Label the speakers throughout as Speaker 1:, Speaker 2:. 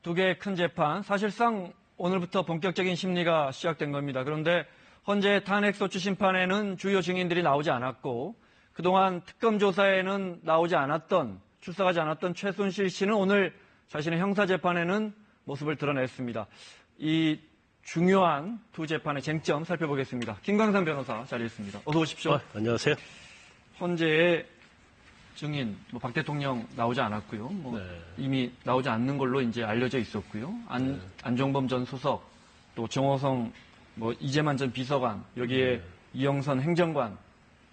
Speaker 1: 두 개의 큰 재판, 사실상 오늘부터 본격적인 심리가 시작된 겁니다. 그런데 헌재 탄핵소추 심판에는 주요 증인들이 나오지 않았고 그동안 특검 조사에는 나오지 않았던, 출석하지 않았던 최순실 씨는 오늘 자신의 형사재판에는 모습을 드러냈습니다. 이 중요한 두 재판의 쟁점 살펴보겠습니다. 김광삼 변호사 자리에 있습니다. 어서 오십시오.
Speaker 2: 안녕하세요.
Speaker 1: 헌재의 증인, 박 대통령 나오지 않았고요. 이미 나오지 않는 걸로 이제 알려져 있었고요. 안종범 전 수석, 또 정호성, 이재만 전 비서관, 여기에 이영선 행정관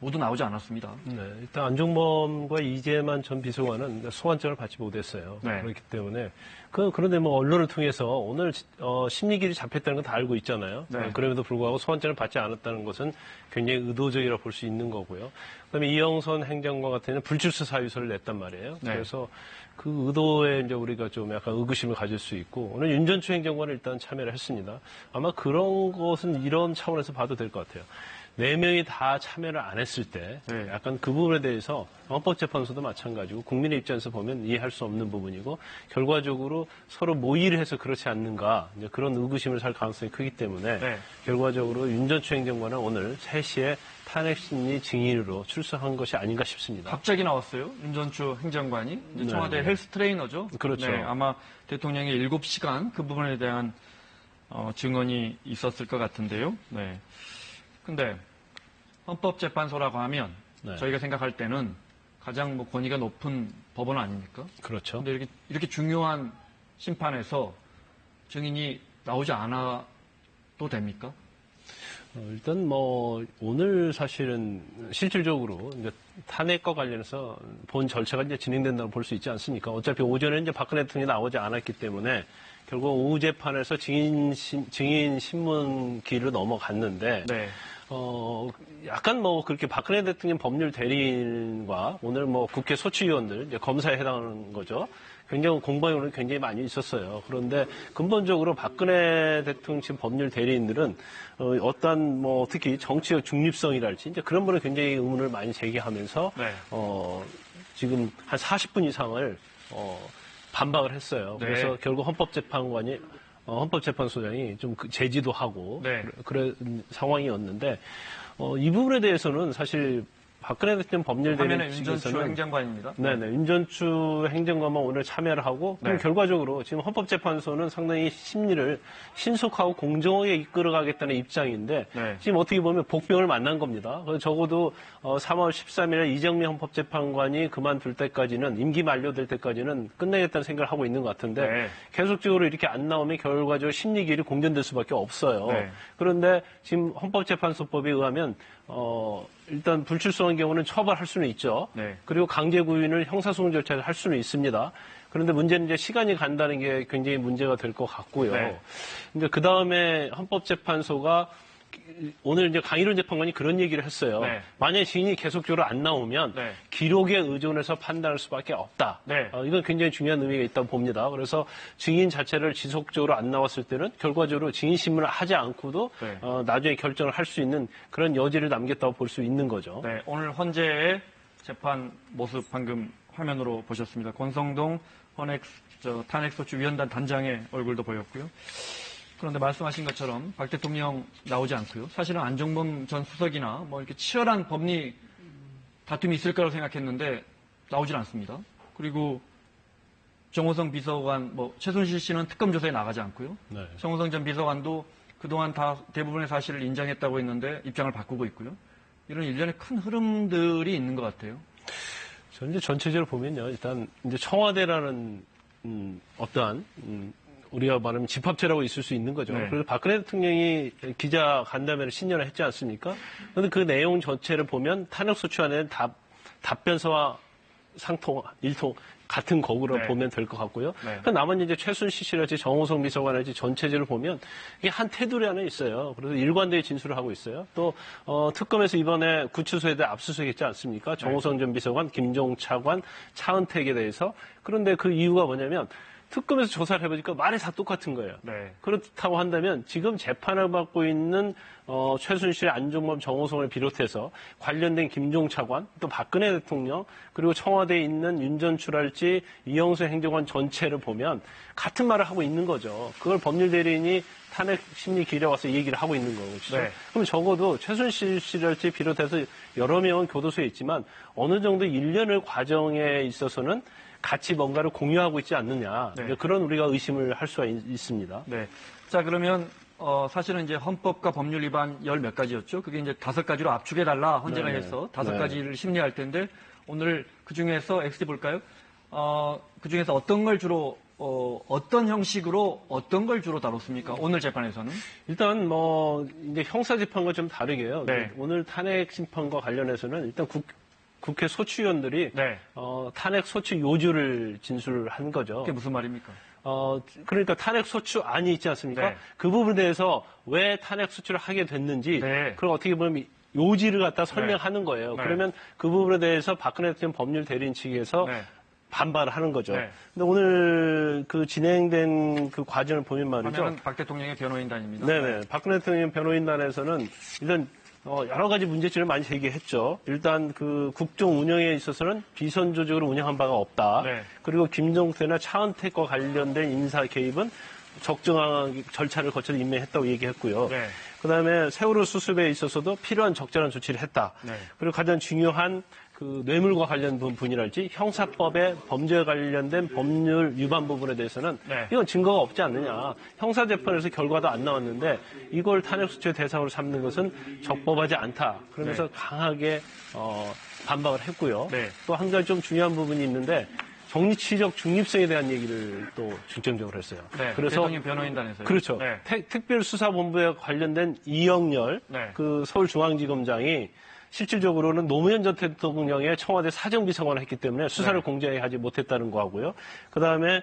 Speaker 1: 모두 나오지 않았습니다.
Speaker 2: 일단 안종범과 이재만 전 비서관은 소환장을 받지 못했어요. 그렇기 때문에 그런데 언론을 통해서 오늘 심리길이 잡혔다는 건 다 알고 있잖아요. 그럼에도 불구하고 소환장을 받지 않았다는 것은 굉장히 의도적이라 볼 수 있는 거고요. 그다음에 이영선 행정관 같은 경우는 불출석 사유서를 냈단 말이에요. 그래서 그 의도에 이제 우리가 좀 약간 의구심을 가질 수 있고 오늘 윤전추 행정관은 일단 참여를 했습니다. 아마 그런 것은 이런 차원에서 봐도 될 것 같아요. 4명이 다 참여를 안 했을 때 약간 그 부분에 대해서 헌법재판소도 마찬가지고 국민의 입장에서 보면 이해할 수 없는 부분이고 결과적으로 서로 모의를 해서 그렇지 않는가 이제 그런 의구심을 살 가능성이 크기 때문에 결과적으로 윤전추 행정관은 오늘 3시에 탄핵심리 증인으로 출석한 것이 아닌가 싶습니다.
Speaker 1: 갑자기 나왔어요. 윤전추 행정관이. 이제 청와대 헬스 트레이너죠.
Speaker 2: 그렇죠.
Speaker 1: 아마 대통령의 7시간 그 부분에 대한 증언이 있었을 것 같은데요. 근데 헌법재판소라고 하면 저희가 생각할 때는 가장 권위가 높은 법원 아닙니까?
Speaker 2: 그렇죠.
Speaker 1: 근데 이렇게 중요한 심판에서 증인이 나오지 않아도 됩니까?
Speaker 2: 일단 오늘 사실은 실질적으로 이제 탄핵과 관련해서 본 절차가 이제 진행된다고 볼 수 있지 않습니까? 어차피 오전에 이제 박근혜 대통령이 나오지 않았기 때문에 결국 오후 재판에서 증인 신문기로 넘어갔는데 약간 그렇게 박근혜 대통령 법률 대리인과 오늘 국회 소추위원들, 이제 검사에 해당하는 거죠. 굉장히 공방이 굉장히 많이 있었어요. 그런데 근본적으로 박근혜 대통령 지금 법률 대리인들은 어떤 특히 정치적 중립성이랄지 이제 그런 부분에 굉장히 의문을 많이 제기하면서 지금 한 40분 이상을 반박을 했어요. 그래서 결국 헌법재판소장이 좀 제지도 하고 그런 상황이었는데 이 부분에 대해서는 사실 박근혜 대통령 법률 대리인
Speaker 1: 윤전추 행정관입니다.
Speaker 2: 윤전추 행정관만 오늘 참여를 하고 그럼 결과적으로 지금 헌법재판소는 상당히 심리를 신속하고 공정하게 이끌어가겠다는 입장인데 지금 어떻게 보면 복병을 만난 겁니다. 그래서 적어도 3월 13일에 이정미 헌법재판관이 그만둘 때까지는 임기 만료될 때까지는 끝내겠다는 생각을 하고 있는 것 같은데 계속적으로 이렇게 안 나오면 결과적으로 심리길이 공전될 수밖에 없어요. 그런데 지금 헌법재판소법에 의하면 일단 불출석한 경우는 처벌할 수는 있죠. 그리고 강제 구인을 형사소송 절차를 할 수는 있습니다. 그런데 문제는 이제 시간이 간다는 게 굉장히 문제가 될 것 같고요. 근데 그 다음에 헌법재판소가 오늘 이제 강일원 재판관이 그런 얘기를 했어요. 만약에 증인이 계속적으로 안 나오면 기록에 의존해서 판단할 수밖에 없다. 이건 굉장히 중요한 의미가 있다고 봅니다. 그래서 증인 자체를 지속적으로 안 나왔을 때는 결과적으로 증인 신문을 하지 않고도 나중에 결정을 할 수 있는 그런 여지를 남겼다고 볼 수 있는 거죠.
Speaker 1: 오늘 헌재의 재판 모습 방금 화면으로 보셨습니다. 권성동 탄핵소추위원단 단장의 얼굴도 보였고요. 그런데 말씀하신 것처럼 박 대통령 나오지 않고요. 사실은 안종범 전 수석이나 이렇게 치열한 법리 다툼이 있을 거라고 생각했는데 나오질 않습니다. 그리고 정호성 비서관, 최순실 씨는 특검 조사에 나가지 않고요. 정호성 전 비서관도 그동안 다 대부분의 사실을 인정했다고 했는데 입장을 바꾸고 있고요. 이런 일련의 큰 흐름들이 있는 것 같아요.
Speaker 2: 저는 이제 전체적으로 보면요. 일단 이제 청와대라는 어떠한 우리가 말하면 집합체라고 있을 수 있는 거죠. 그래서 박근혜 대통령이 기자 간담회를 신년을 했지 않습니까? 그런데 그 내용 전체를 보면 탄핵소추 안에는 답변서와 일통 같은 거구로 보면 될 것 같고요. 나머지 이제 최순실 씨랄지 정호성 비서관이랄지 전체적으로 보면 이게 한 테두리 안에 있어요. 그래서 일관되게 진술을 하고 있어요. 또 특검에서 이번에 구치소에 대해 압수수색했지 않습니까? 정호성 전 비서관, 김종차관, 차은택에 대해서. 그런데 그 이유가 뭐냐면 특검에서 조사를 해보니까 말이 다 똑같은 거예요.
Speaker 1: 네.
Speaker 2: 그렇다고 한다면 지금 재판을 받고 있는 최순실, 안종범, 정호성을 비롯해서 관련된 김종 차관, 또 박근혜 대통령, 그리고 청와대에 있는 윤 전 출할지, 이영수 행정관 전체를 보면 같은 말을 하고 있는 거죠. 그걸 법률 대리인이 탄핵 심리 길에 와서 얘기를 하고 있는 거죠.
Speaker 1: 네.
Speaker 2: 그럼 적어도 최순실 씨랄지 비롯해서 여러 명은 교도소에 있지만 어느 정도 일련의 과정에 있어서는 같이 뭔가를 공유하고 있지 않느냐.
Speaker 1: 네.
Speaker 2: 그런 우리가 의심을 할 수가 있습니다.
Speaker 1: 네. 자, 그러면 사실은 이제 헌법과 법률 위반 열 몇 가지였죠. 그게 이제 5가지로 압축해달라 헌재가
Speaker 2: 네네.
Speaker 1: 해서 5가지를
Speaker 2: 네.
Speaker 1: 심리할 텐데 오늘 그 중에서 XD 볼까요? 그 중에서 어떤 걸 주로 어떤 형식으로 어떤 걸 주로 다뤘습니까? 오늘 재판에서는?
Speaker 2: 일단 이제 형사 재판과 좀 다르게요.
Speaker 1: 네.
Speaker 2: 오늘 탄핵 심판과 관련해서는 일단 국회 소추위원들이
Speaker 1: 네.
Speaker 2: 탄핵 소추 요주를 진술한 거죠.
Speaker 1: 그게 무슨 말입니까?
Speaker 2: 그러니까 탄핵 소추안이 있지 않습니까?
Speaker 1: 네.
Speaker 2: 그 부분에 대해서 왜 탄핵 소추를 하게 됐는지,
Speaker 1: 네.
Speaker 2: 그걸 어떻게 보면 요지를 갖다 설명하는 거예요.
Speaker 1: 네.
Speaker 2: 그러면 그 부분에 대해서 박근혜 대통령 법률 대리인 측에서
Speaker 1: 네.
Speaker 2: 반발을 하는 거죠.
Speaker 1: 네.
Speaker 2: 근데 오늘 그 진행된 그 과정을 보면 말이죠.
Speaker 1: 화면은 박 대통령의 변호인단입니다.
Speaker 2: 네네. 박근혜 대통령 변호인단에서는 일단 여러 가지 문제점을 많이 제기했죠. 일단 그 국정 운영에 있어서는 비선조직으로 운영한 바가 없다.
Speaker 1: 네.
Speaker 2: 그리고 김종태나 차은택과 관련된 인사 개입은 적정한 절차를 거쳐서 임명했다고 얘기했고요.
Speaker 1: 네.
Speaker 2: 그다음에 세월호 수습에 있어서도 필요한 적절한 조치를 했다.
Speaker 1: 네.
Speaker 2: 그리고 가장 중요한 그 뇌물과 관련 부분이랄지 형사법에 범죄에 관련된 법률 위반 부분에 대해서는
Speaker 1: 네.
Speaker 2: 이건 증거가 없지 않느냐. 형사재판에서 결과도 안 나왔는데 이걸 탄핵수치의 대상으로 삼는 것은 적법하지 않다. 그러면서
Speaker 1: 네.
Speaker 2: 강하게 반박을 했고요.
Speaker 1: 네.
Speaker 2: 또 한 가지 좀 중요한 부분이 있는데 정치적 중립성에 대한 얘기를 또 중점적으로 했어요.
Speaker 1: 네.
Speaker 2: 그래서
Speaker 1: 대통령 변호인단에서요.
Speaker 2: 그렇죠.
Speaker 1: 네.
Speaker 2: 특별수사본부에 관련된 이영렬
Speaker 1: 네.
Speaker 2: 그 서울중앙지검장이 실질적으로는 노무현 전 대통령의 청와대 사정비서관을 했기 때문에 수사를
Speaker 1: 네.
Speaker 2: 공정하게 하지 못했다는 거하고요. 그다음에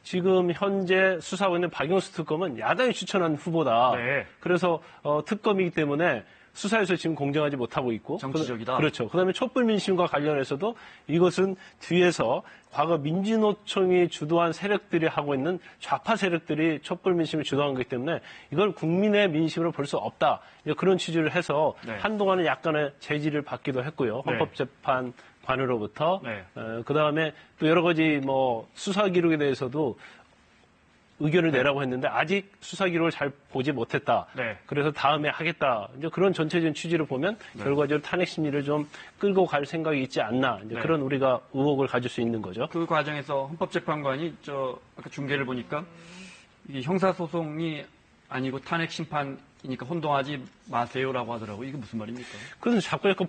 Speaker 2: 지금 현재 수사하고 있는 박영수 특검은 야당이 추천한 후보다.
Speaker 1: 네.
Speaker 2: 그래서 특검이기 때문에 수사에서 지금 공정하지 못하고 있고.
Speaker 1: 정치적이다.
Speaker 2: 그렇죠. 그다음에 촛불민심과 관련해서도 이것은 뒤에서 과거 민주노총이 주도한 세력들이 하고 있는 좌파 세력들이 촛불민심을 주도한 거기 때문에 이걸 국민의 민심으로 볼 수 없다. 그런 취지를 해서
Speaker 1: 네.
Speaker 2: 한동안은 약간의 제지를 받기도 했고요. 헌법재판관으로부터.
Speaker 1: 네.
Speaker 2: 그다음에 또 여러 가지 수사 기록에 대해서도 의견을 내라고 했는데 아직 수사 기록을 잘 보지 못했다.
Speaker 1: 네.
Speaker 2: 그래서 다음에 하겠다. 이제 그런 전체적인 취지를 보면 결과적으로 탄핵 심리를 좀 끌고 갈 생각이 있지 않나. 이제
Speaker 1: 네.
Speaker 2: 그런 우리가 의혹을 가질 수 있는 거죠.
Speaker 1: 그 과정에서 헌법재판관이 아까 중계를 보니까 이게 형사소송이 아니고 탄핵 심판이니까 혼동하지 마세요라고 하더라고요. 이게 무슨 말입니까?
Speaker 2: 그래서 자꾸 약간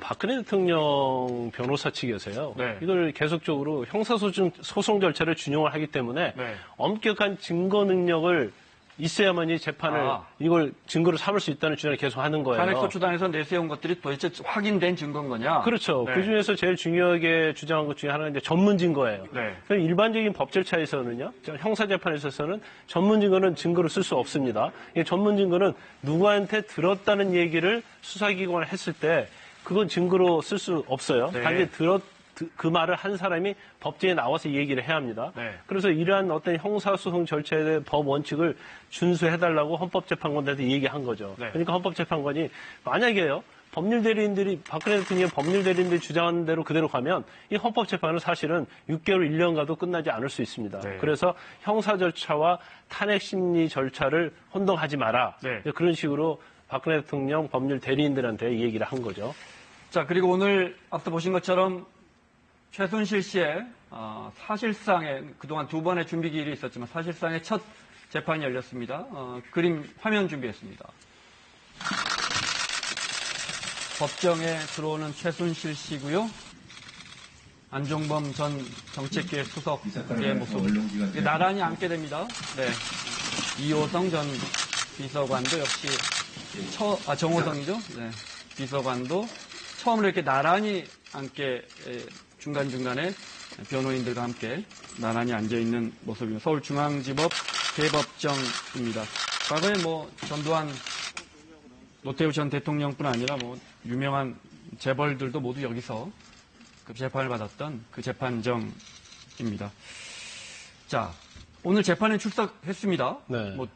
Speaker 2: 박근혜 대통령 변호사 측에서요.
Speaker 1: 네.
Speaker 2: 이걸 계속적으로 형사소송 절차를 준용을 하기 때문에
Speaker 1: 네.
Speaker 2: 엄격한 증거 능력을 있어야만이 재판을 이걸 증거로 삼을 수 있다는 주장을 계속 하는 거예요.
Speaker 1: 탄핵소추단에서 내세운 것들이 도대체 확인된 증거인 거냐?
Speaker 2: 그렇죠.
Speaker 1: 네.
Speaker 2: 그 중에서 제일 중요하게 주장한 것 중에 하나는 이제 전문 증거예요.
Speaker 1: 네.
Speaker 2: 일반적인 법 절차에서는요, 형사재판에 있어서는 전문 증거는 증거로 쓸 수 없습니다. 이 전문 증거는 누구한테 들었다는 얘기를 수사기관을 했을 때 그건 증거로 쓸 수 없어요.
Speaker 1: 네.
Speaker 2: 단지 그 말을 한 사람이 법정에 나와서 얘기를 해야 합니다.
Speaker 1: 네.
Speaker 2: 그래서 이러한 어떤 형사소송 절차에 대한 법 원칙을 준수해달라고 헌법재판관한테 얘기한 거죠.
Speaker 1: 네.
Speaker 2: 그러니까 헌법재판관이 만약에요. 박근혜 대통령 법률 대리인들이 주장하는 대로 그대로 가면 이 헌법재판은 사실은 6개월, 1년 가도 끝나지 않을 수 있습니다.
Speaker 1: 네.
Speaker 2: 그래서 형사 절차와 탄핵 심리 절차를 혼동하지 마라.
Speaker 1: 네.
Speaker 2: 그런 식으로 박근혜 대통령 법률 대리인들한테 얘기를 한 거죠.
Speaker 1: 자, 그리고 오늘 앞서 보신 것처럼 최순실 씨의 사실상의 그동안 2번의 준비 기일이 있었지만 사실상의 첫 재판이 열렸습니다. 그림 화면 준비했습니다. 법정에 들어오는 최순실 씨고요. 안종범 전 정책계 수석의 모습 나란히 앉게 됩니다. 네. 이호성 전 비서관도 역시 정호성이죠. 네. 비서관도 처음으로 이렇게 나란히 앉게 중간중간에 변호인들과 함께 나란히 앉아있는 모습입니다. 서울중앙지법 대법정입니다. 과거에 전두환 노태우 전 대통령뿐 아니라 유명한 재벌들도 모두 여기서 그 재판을 받았던 그 재판정입니다. 자, 오늘 재판에 출석했습니다.
Speaker 2: 네.
Speaker 1: 뭐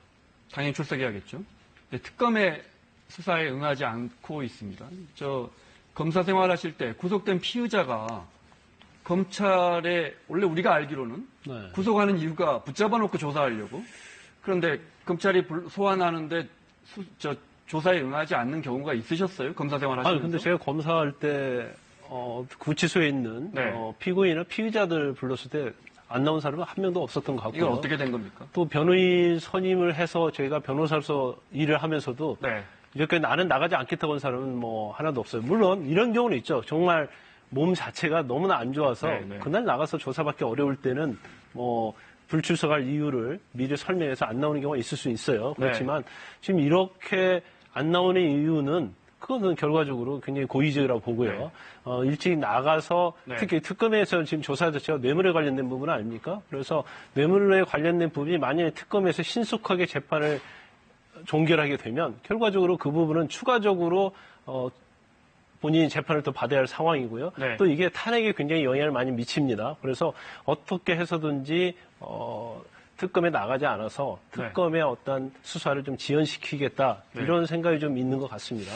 Speaker 1: 당연히 출석해야겠죠. 근데 특검의 수사에 응하지 않고 있습니다. 검사 생활하실 때 구속된 피의자가 검찰에 원래 우리가 알기로는
Speaker 2: 네.
Speaker 1: 구속하는 이유가 붙잡아놓고 조사하려고. 그런데 검찰이 소환하는데 조사에 응하지 않는 경우가 있으셨어요? 검사 생활하시면서?
Speaker 2: 근데 제가 검사할 때 구치소에 있는
Speaker 1: 네.
Speaker 2: 피고인이나 피의자들 불렀을 때 안 나온 사람은 한 명도 없었던 것 같고요.
Speaker 1: 이건 어떻게 된 겁니까?
Speaker 2: 또 변호인 선임을 해서 저희가 변호사로서 일을 하면서도
Speaker 1: 네.
Speaker 2: 이렇게 나는 나가지 않겠다고 한 사람은 뭐 하나도 없어요. 물론 이런 경우는 있죠. 정말 몸 자체가 너무나 안 좋아서
Speaker 1: 네.
Speaker 2: 그날 나가서 조사받기 어려울 때는 뭐 불출석할 이유를 미리 설명해서 안 나오는 경우가 있을 수 있어요. 그렇지만 지금 이렇게 안 나오는 이유는 그거는 결과적으로 굉장히 고의적이라고 보고요. 일찍 나가서 특히 특검에서 지금 조사 자체가 뇌물에 관련된 부분 아닙니까? 그래서 뇌물에 관련된 부분이 만약에 특검에서 신속하게 재판을 종결하게 되면 결과적으로 그 부분은 추가적으로 본인이 재판을 또 받아야 할 상황이고요.
Speaker 1: 네.
Speaker 2: 또 이게 탄핵에 굉장히 영향을 많이 미칩니다. 그래서 어떻게 해서든지 특검에 나가지 않아서 특검의 어떤 수사를 좀 지연시키겠다 이런 생각이 좀 있는 것 같습니다.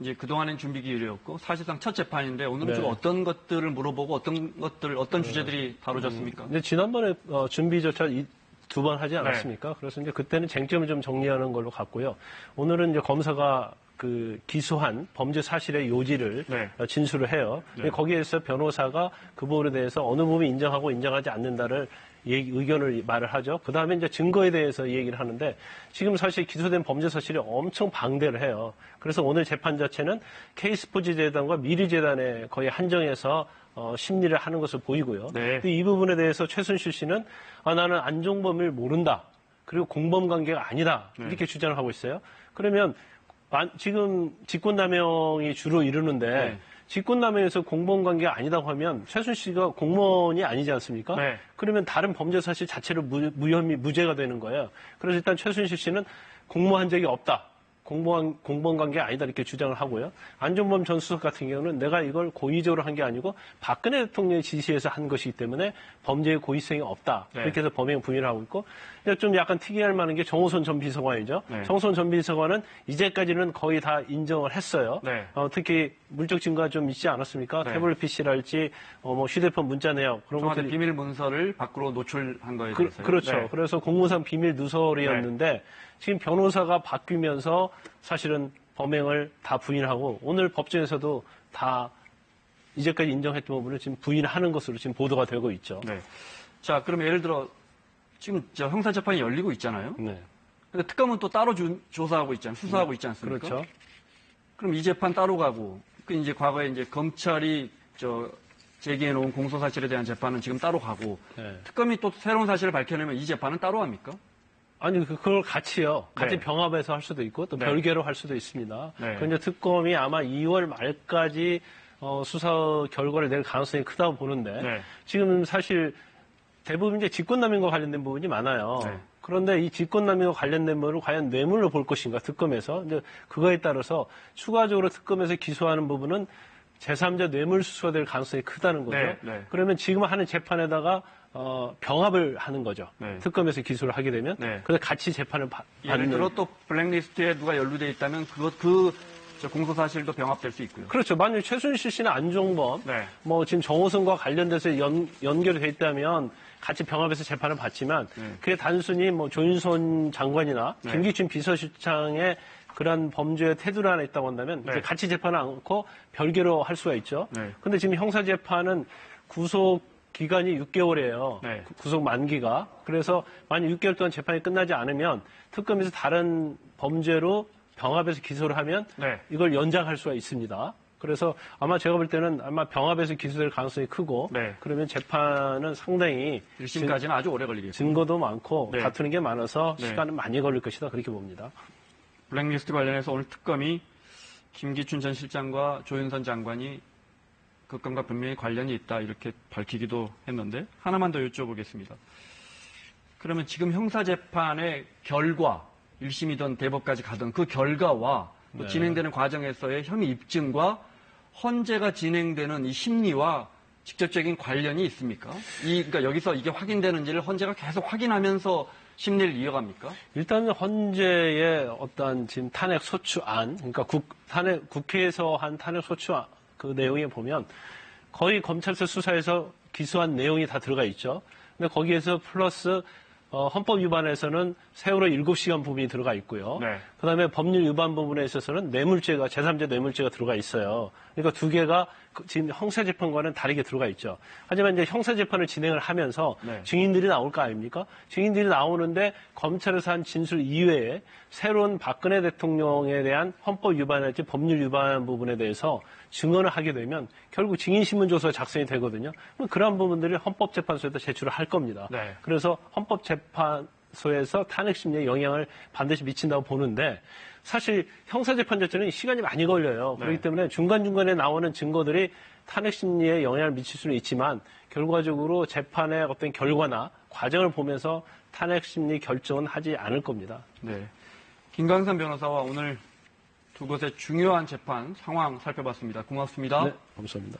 Speaker 1: 이제 그동안엔 준비 기일이었고 사실상 첫 재판인데 오늘은
Speaker 2: 네.
Speaker 1: 좀 어떤 것들을 물어보고 어떤 주제들이 다뤄졌습니까?
Speaker 2: 근데 지난번에 준비조차 2번 하지 않았습니까? 그래서 이제 그때는 쟁점을 좀 정리하는 걸로 갔고요. 오늘은 이제 검사가 그 기소한 범죄 사실의 요지를 진술을 해요. 거기에서 변호사가 그 부분에 대해서 어느 부분이 인정하고 인정하지 않는다를 의견을 말을 하죠. 그 다음에 이제 증거에 대해서 얘기를 하는데 지금 사실 기소된 범죄 사실이 엄청 방대를 해요. 그래서 오늘 재판 자체는 K스포츠재단과 미르재단에 거의 한정해서 심리를 하는 것을 보이고요. 근데 이 부분에 대해서 최순실 씨는 나는 안종범을 모른다. 그리고 공범 관계가 아니다. 이렇게 주장을 하고 있어요. 그러면 지금 직권남용이 주로 이르는데 직권남용에서 공범관계가 아니다고 하면 최순실 씨가 공무원이 아니지 않습니까? 그러면 다른 범죄 사실 자체로 무죄가 되는 거예요. 그래서 일단 최순실 씨는 공모한 적이 없다. 공범관계 아니다 이렇게 주장을 하고요. 안종범 전 수석 같은 경우는 내가 이걸 고의적으로 한 게 아니고 박근혜 대통령의 지시에서 한 것이기 때문에 범죄의 고의성이 없다. 그렇게 해서 범행 부인을 하고 있고 좀 약간 특이할 만한 게 정호선 전 비서관이죠. 정호선 전 비서관은 이제까지는 거의 다 인정을 했어요. 특히 물적 증거가 좀 있지 않았습니까? 태블릿 PC랄지 뭐 휴대폰 문자 내역 그런 것들이
Speaker 1: 비밀 문서를 밖으로 노출한 거에 대해서
Speaker 2: 그렇죠. 그래서 공무상 비밀 누설이었는데 지금 변호사가 바뀌면서 사실은 범행을 다 부인하고 오늘 법정에서도 다 이제까지 인정했던 부분을 지금 부인하는 것으로 지금 보도가 되고 있죠.
Speaker 1: 자, 그럼 예를 들어 지금 형사재판이 열리고 있잖아요. 근데 특검은 또 따로 조사하고 있잖아요. 수사하고 있지 않습니까?
Speaker 2: 그렇죠.
Speaker 1: 그럼 이 재판 따로 가고 이제 과거에 이제 검찰이 제기해 놓은 공소 사실에 대한 재판은 지금 따로 가고 특검이 또 새로운 사실을 밝혀내면 이 재판은 따로 합니까?
Speaker 2: 아니, 그걸 같이요. 같이 병합해서 할 수도 있고, 또 별개로 할 수도 있습니다. 그런데 특검이 아마 2월 말까지 수사 결과를 낼 가능성이 크다고 보는데, 지금 사실 대부분 이제 직권남용과 관련된 부분이 많아요. 그런데 이 직권남용과 관련된 부분을 과연 뇌물로 볼 것인가, 특검에서. 이제 그거에 따라서 추가적으로 특검에서 기소하는 부분은 제3자 뇌물 수수가 될 가능성이 크다는 거죠. 그러면 지금 하는 재판에다가 병합을 하는 거죠. 특검에서 기소를 하게 되면 그래서 같이 재판을
Speaker 1: 예를 들어 또 블랙리스트에 누가 연루돼 있다면 그 공소 사실도 병합될 수 있고요.
Speaker 2: 그렇죠. 만약 최순실 씨나 안종범 뭐 지금 정호성과 관련돼서 연결이 돼 있다면 같이 병합해서 재판을 받지만 그게 단순히 뭐 조윤선 장관이나 김기춘 비서실장의 그런 범죄의 테두리 안에 있다고 한다면 이제 같이 재판을 않고 별개로 할 수가 있죠. 근데 지금 형사재판은 구속 기간이 6개월이에요. 구속 만기가. 그래서 만약 6개월 동안 재판이 끝나지 않으면 특검에서 다른 범죄로 병합해서 기소를 하면 이걸 연장할 수가 있습니다. 그래서 아마 제가 볼 때는 아마 병합해서 기소될 가능성이 크고 그러면 재판은 상당히
Speaker 1: 1심까지는 아주 오래 걸리겠죠.
Speaker 2: 증거도 많고 다투는 게 많아서 시간은 많이 걸릴 것이다 그렇게 봅니다.
Speaker 1: 블랙리스트 관련해서 오늘 특검이 김기춘 전 실장과 조윤선 장관이 그 건과 분명히 관련이 있다 이렇게 밝히기도 했는데 하나만 더 여쭤보겠습니다. 그러면 지금 형사재판의 결과 1심이든 대법까지 가든 그 결과와 또 진행되는 과정에서의 혐의 입증과 헌재가 진행되는 이 심리와 직접적인 관련이 있습니까? 그러니까 여기서 이게 확인되는지를 헌재가 계속 확인하면서 심리를 이어갑니까?
Speaker 2: 일단 헌재의 어떤 지금 탄핵 소추안, 그러니까 국회에서 한 탄핵 소추안 그 내용에 보면 거의 검찰서 수사에서 기소한 내용이 다 들어가 있죠. 근데 거기에서 플러스 헌법 위반에서는 세월호 7시간 부분이 들어가 있고요.
Speaker 1: 네.
Speaker 2: 그다음에 법률 위반 부분에 있어서는 뇌물죄가 제3자 뇌물죄가 들어가 있어요. 그러니까 두 개가 지금 형사재판과는 다르게 들어가 있죠. 하지만 이제 형사재판을 진행을 하면서
Speaker 1: 네.
Speaker 2: 증인들이 나올 거 아닙니까? 증인들이 나오는데 검찰에서 한 진술 이외에 새로운 박근혜 대통령에 대한 헌법 위반이랄지 법률 위반 부분에 대해서 증언을 하게 되면 결국 증인신문조서가 작성이 되거든요. 그럼 그러한 부분들을 헌법재판소에다 제출을 할 겁니다.
Speaker 1: 네.
Speaker 2: 그래서 헌법재판소에서 탄핵 심리에 영향을 반드시 미친다고 보는데 사실 형사재판 자체는 시간이 많이 걸려요.
Speaker 1: 네.
Speaker 2: 그렇기 때문에 중간중간에 나오는 증거들이 탄핵 심리에 영향을 미칠 수는 있지만 결과적으로 재판의 어떤 결과나 과정을 보면서 탄핵 심리 결정은 하지 않을 겁니다.
Speaker 1: 네. 김광선 변호사와 오늘 두 곳의 중요한 재판 상황 살펴봤습니다. 고맙습니다.
Speaker 2: 네, 감사합니다.